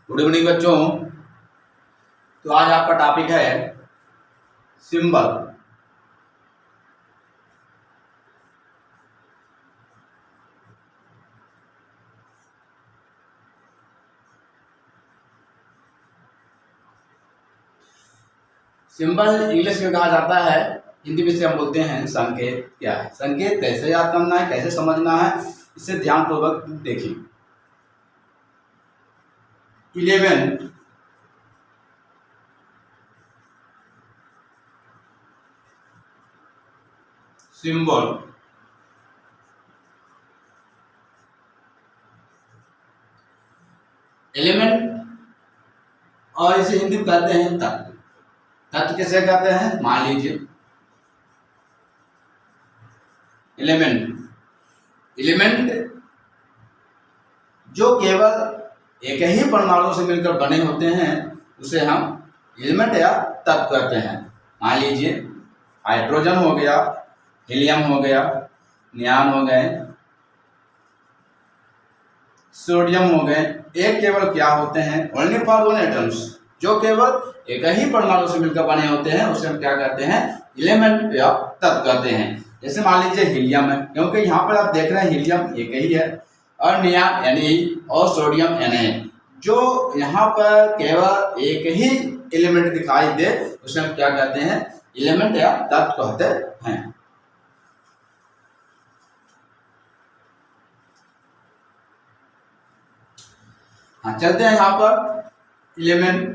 Good evening बच्चों। तो आज आपका टॉपिक है सिंबल। सिंबल इंग्लिश में कहा जाता है, हिंदी में से हम बोलते हैं संकेत। क्या है संकेत, कैसे याद करना है, कैसे समझना है, इसे ध्यानपूर्वक देखिए। 11 सिंबल एलिमेंट, और इसे हिंदी में कहते हैं तत्व। तत्व किसे कहते हैं? मान लीजिए एलिमेंट जो केवल एक ही परमाणु से मिलकर बने होते हैं उसे हम एलिमेंट या तत्व कहते हैं। मान लीजिए हाइड्रोजन हो गया, हीलियम हो गया, नियान हो गए, सोडियम हो गए। एक केवल क्या होते हैं? ओनली फॉर वन एटम्स, जो केवल एक ही परमाणु से मिलकर बने होते हैं उसे हम क्या कहते हैं? एलिमेंट या तत्व कहते हैं। जैसे मान लीजिए हीलियम है, क्योंकि यहाँ पर आप देख रहे हैं हीलियम एक ही है, और नियान Na और सोडियम Na, जो यहाँ पर केवल एक ही एलिमेंट दिखाई दे उसे हम क्या कहते हैं? एलिमेंट या तत्व कहते हैं। हाँ, चलते हैं यहाँ पर एलिमेंट।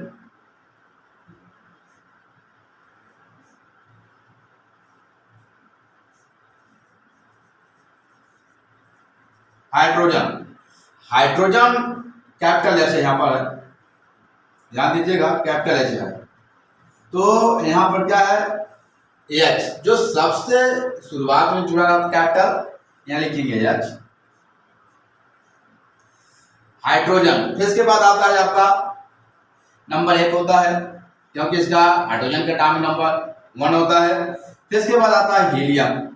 हाइड्रोजन कैपिटल एच है, यहाँ पर ध्यान दीजिएगा, कैपिटल एच है। तो यहाँ पर क्या है? एच, जो सबसे शुरुआत में जुड़ा रहा कैपिटल, यहाँ लिखेंगे एच, हाइड्रोजन। फिर इसके बाद आता है आपका नंबर 1 होता है, क्योंकि इसका हाइड्रोजन का एटॉमिक नंबर 1 होता है। फिर इसके बाद आता है हीलियम।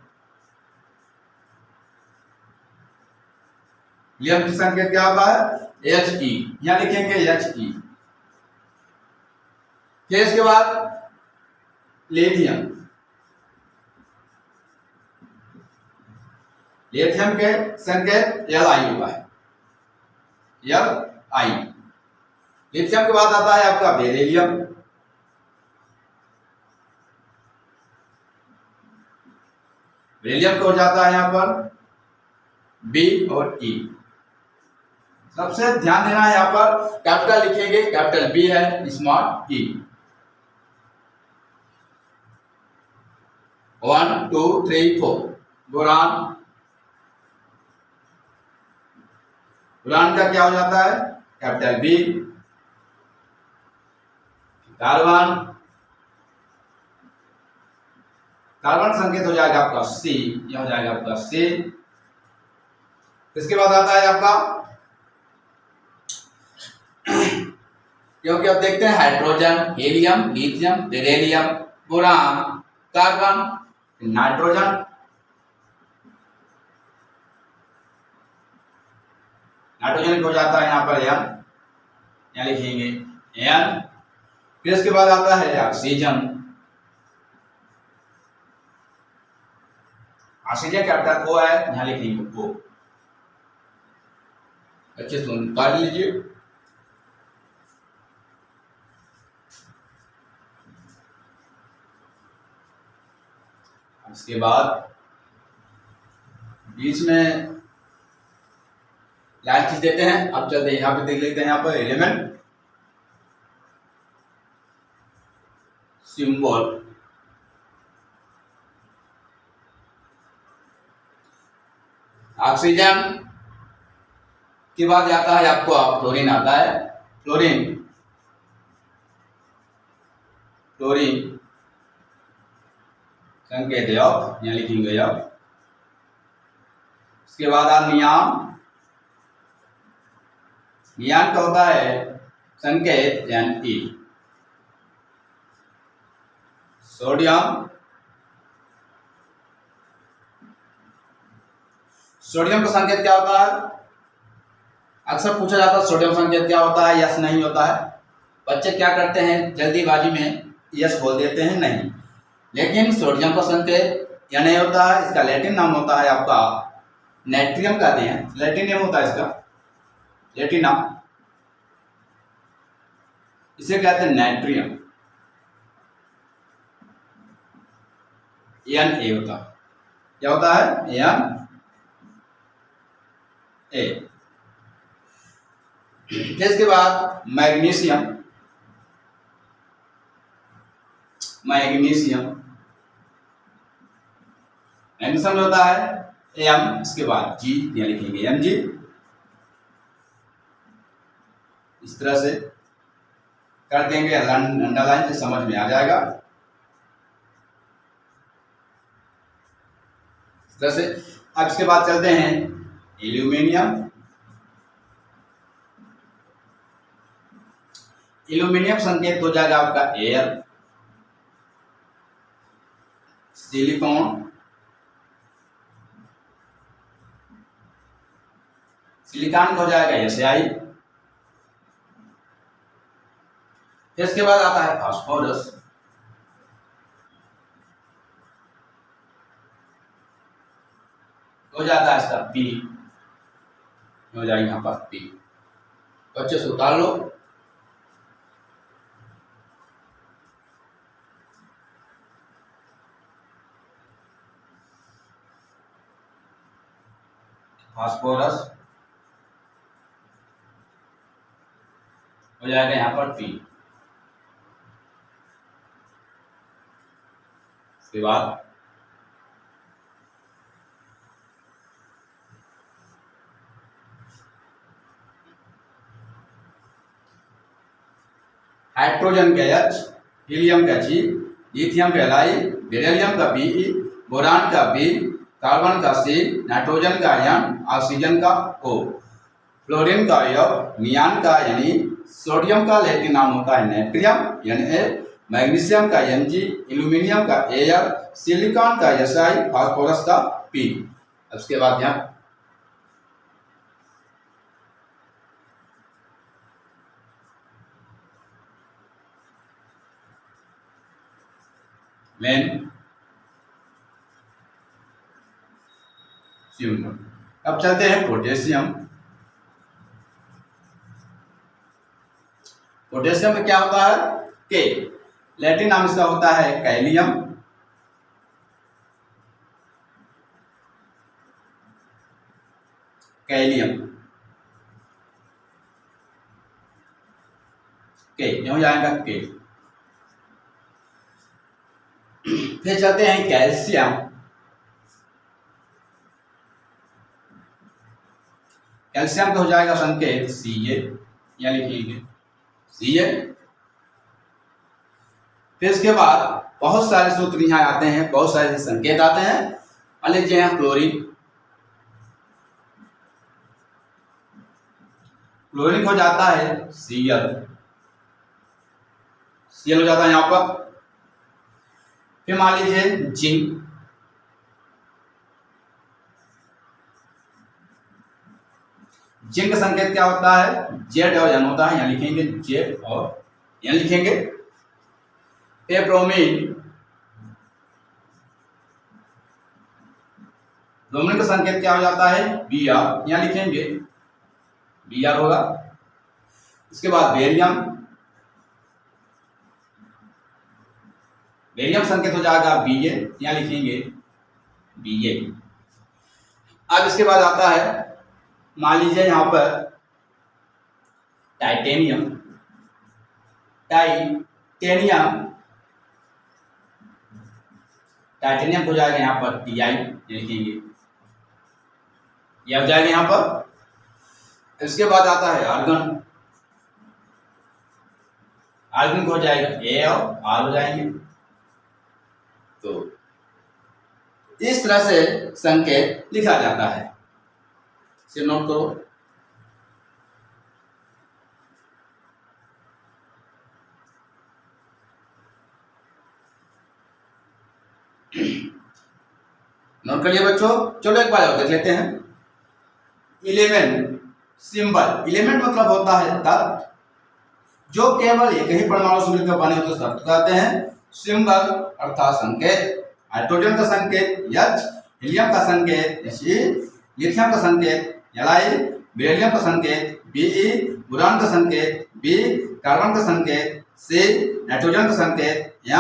हीलियम की संख्या क्या होता है? He, यहाँ लिखेंगे He। फिर इसके बाद लिथियम। लिथियम के संकेत Li होगा, Li। लिथियम के बाद आता है आपका बेरिलियम। बेरिलियम को हो जाता है यहाँ पर B और E। सबसे ध्यान देना है, यहाँ पर कैपिटल लिखेंगे, कैपिटल B है, स्मॉल E। 1 2 3 4 बोरान। बोरान का क्या हो जाता है? Capital B। कार्बन, कार्बन संकेत हो जाएगा आपका C, यह हो जाएगा आपका C। इसके बाद आता है आपका, क्योंकि अब देखते हैं hydrogen, helium, lithium, beryllium, boron, carbon, nitrogen. Nitrogen हो जाता है यहाँ पर N, यहाँ लिखेंगे N। फिर इसके बाद आता है ऑक्सीजन। ऑक्सीजन कैपिटल O है, यहाँ लिखेंगे O। अच्छे सुन पढ़ लीजिए। इसके बाद बीच में लाइन खींच देते हैं। अब चलते हैं यहाँ पे, देख लेते हैं यहाँ पर एलिमेंट, सिंबल, ऑक्सीजन के बाद आता है आपको फ्लोरीन आता है। फ्लोरीन संकेत है, यहाँ लिखेंगे अब। इसके बाद नियान। नियान का होता है संकेत Ne। सोडियम, सोडियम का संकेत क्या होता है? अक्सर पूछा जाता है सोडियम संकेत क्या होता है, यस नहीं होता है। बच्चे क्या करते हैं, जल्दीबाजी में यस बोल देते हैं, नहीं। लेकिन सोडियम का संकेत यह नहीं होता है, इसका लैटिन नाम होता है आपका नाइट्रियम कहते हैं, लैटिन नेम होता है इसका, लैटिन नाम, इसे कहते हैं नाइट्रियम, Na होता है। क्या होता है, Na। इसके बाद मैग्नीशियम, मैग्नीशियम मैग्नीशियम होता है Am, इसके बाद G यहाँ लिखेंगे Mg, इस तरह से कर देंगे अंडरलाइन से समझ में आ जाएगा। इस तरह से अब इसके बाद चलते हैं एल्यूमिनियम। एल्यूमिनियम संकेत हो जाएगा आपका एयर, सिलिकॉन, सिलिकॉन हो जाएगा एसआई। इसके बाद आता है फास्फोरस, हो जाता है इसका पी, हो जाएगा यहाँ पर पी। बच्चे से उतार लो। फास्फोरस हो जाएगा यहाँ पर पी। इसके बाद हाइड्रोजन का H, हीलियम का G, लिथियम का Li, बेरिलियम का Be, बोरान का B, कार्बन का C, नाइट्रोजन का N, ऑक्सीजन का O, फ्लोरीन का F, नियान का यानी सोडियम का लैटिन नाम होता है नाइट्रियम Na, मैग्नीशियम का Mg, एल्यूमिनियम का Al, सिलिकॉन का Si, फास्फोरस का P। उसके बाद यहाँ मेन सिंबल। अब चलते हैं पोटेशियम। पोटेशियम में क्या होता है, के लैटिन नाम इसका होता है कैलियम, कैलियम के यहां जाएगा के। फिर चलते हैं कैल्शियम। कैल्शियम का हो जाएगा संकेत Ca, या लिखिएगा Ca। फिर इसके बाद बहुत सारे सूत्र यहाँ आते हैं, बहुत सारे संकेत आते हैं। मान लीजिए यहाँ क्लोरीन, क्लोरीन हो जाता है Cl, Cl हो जाता है यहाँ पर। फिर मान लीजिए जिंक, जिंक का संकेत क्या होता है, Z और N होता है, यहाँ लिखेंगे Z और N लिखेंगे। फिर ब्रोमीन, ब्रोमीन का संकेत क्या हो जाता है Br, यहाँ लिखेंगे Br होगा। इसके बाद बेरियम, बेरियम संकेत हो जाएगा Ba, यहाँ लिखेंगे Ba। अब इसके बाद आता है मान लीजिए यहाँ पर टाइटेनियम, टाइटेनियम, टाइटेनियम हो जाएगा यहाँ पर Ti, लिखेंगे, यह हो जाएगा यहाँ पर। इसके बाद आता है आर्गन, आर्गन हो जाएगा A और R हो जाएंगे। तो इस तरह से संकेत लिखा जाता है, इसे नोट करो। नोट करिए बच्चों। चलो एक बार और देख लेते हैं। 11 सिंबल, एलिमेंट मतलब होता है तत्व, जो केवल एक ही परमाणु से मिलकर बने होते तत्व कहते हैं। सिंबल अर्थात संकेत, हाइड्रोजन का संकेत H, हीलियम का संकेत He, लिथियम का संकेत Li, बेरिलियम का संकेत Be, बोरान का संकेत B, कार्बन का संकेत C, नाइट्रोजन का संकेत N,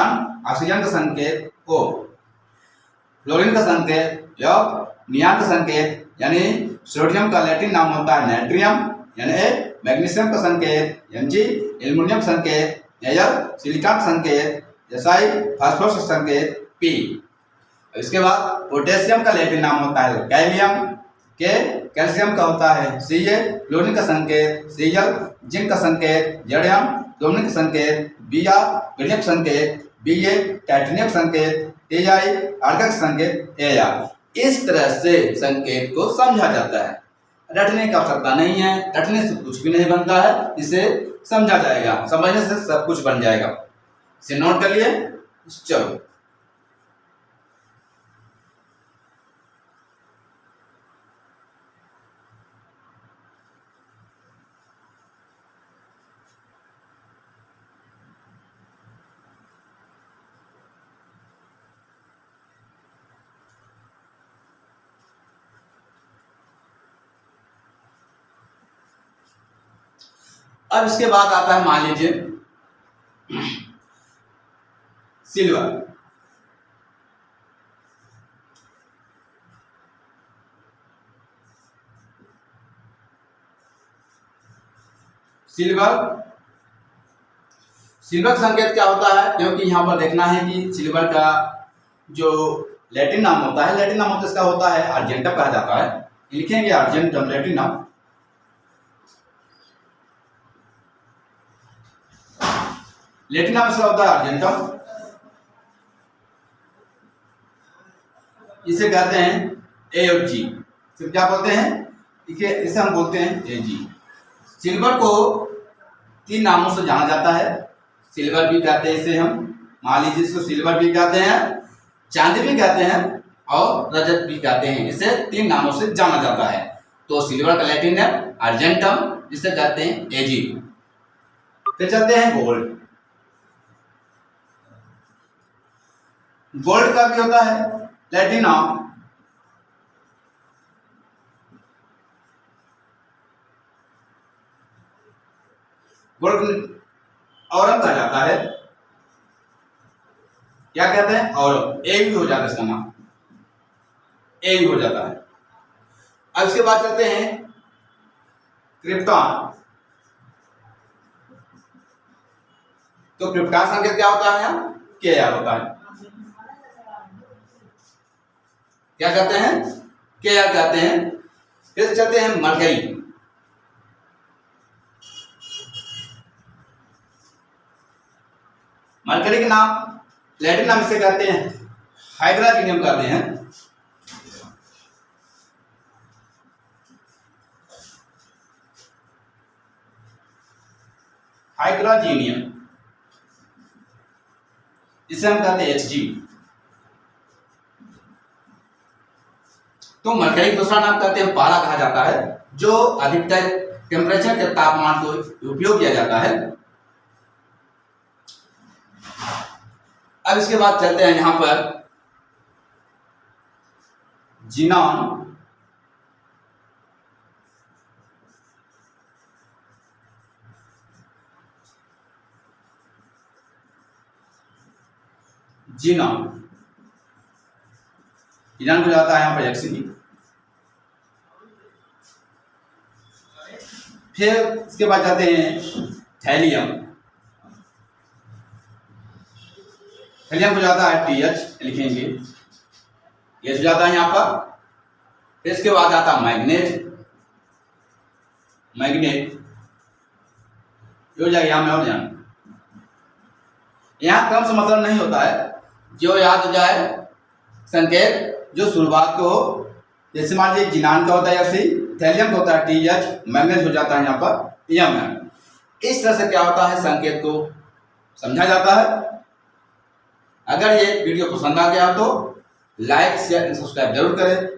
ऑक्सीजन का संकेत O, फ्लोरीन का संकेत F, नियान का संकेत यानी सोडियम का लैटिन नाम होता है नाइट्रियम यानी A, मैग्नीशियम का संकेत Mg, एल्युमिनियम का संकेत Al, सिलिकॉन का संकेत Si, फास्फोरस का संकेत P। इसके बाद पोटेशियम का लैटिन नाम होता है कैलियम, के कैल्शियम का होता है Ca, क्लोरीन का संकेत Cl, जिंक का संकेत Zm, ब्रोमीन का संकेत Br, बेरिलियम का संकेत Ba, टाइटेनियम का संकेत Ti, आर्गन का संकेत Ar। इस तरह से संकेत को समझा जाता है। रटने की आवश्यकता नहीं है, रटने से कुछ भी नहीं बनता है, इसे समझा जाएगा, समझने से सब कुछ बन जाएगा। इसे नोट कर लिए। चलो अब इसके बाद आता है मान लीजिए सिल्वर। सिल्वर का संकेत क्या होता है, क्योंकि यहाँ पर देखना है कि सिल्वर का जो लैटिन नाम होता है, लैटिन नाम होता है इसका होता है अर्जेंटम कहा जाता है। लिखेंगे अर्जेंटम लैटिन नाम। लैटिन नाम इसका होता है अर्जेंटम। इसे कहते हैं AG। फिर क्या बोलते हैं, इसे हम बोलते हैं AG। सिल्वर को 3 नामों से जाना जाता है। सिल्वर भी कहते हैं इसे हम, मान लीजिए इसको सिल्वर भी कहते हैं, चांदी भी कहते हैं और रजत भी कहते हैं। इसे 3 नामों से जाना जाता है। तो सिल्वर का लैटिन नाम अर्जेंटम, जिसे कहते हैं AG। फिर चलते हैं गोल्ड। गोल्ड का भी होता है लैटिन नाम गोल्ड औरम कहा जाता है। क्या कहते हैं, और ए भी हो जाता है इसका नाम, ए भी हो जाता है। अब इसके बाद चलते हैं क्रिप्टॉन। तो क्रिप्टॉन संकेत क्या होता है, यहाँ Kr होता है। क्या कहते हैं, Kr कहते हैं। फिर चलते हैं मरकरी। मरकरी के नाम लैटिन नाम से कहते हैं हाइड्रोजीनियम कहते हैं। हाइड्रोजीनियम, इसे हम कहते हैं Hg। तो मरकरी का दूसरा नाम कहते हैं पारा कहा जाता है, जो अधिकतर टेम्परेचर के तापमान को उपयोग किया जाता है। अब इसके बाद चलते हैं यहां पर जिनॉन। जिनॉन को जाता है यहां पर Xg। फिर इसके बाद जाते हैं थैलियम। थैलियम को जाता है TH, लिखेंगे H जाता है यहाँ पर। फिर इसके बाद आता है मैग्नेट। हो जाएगा यहाँ में और यहाँ क्रम से मतलब नहीं होता है, जो याद हो जाए संकेत जो शुरुआत को हो। जैसे मान लीजिए जिनान का होता है Fc, थैलियम का होता है TH, मैग्नेट हो जाता है यहाँ पर Mn। इस तरह से क्या होता है, संकेत को समझा जाता है। अगर ये वीडियो पसंद आ गया तो लाइक शेयर एंड सब्सक्राइब जरूर करें।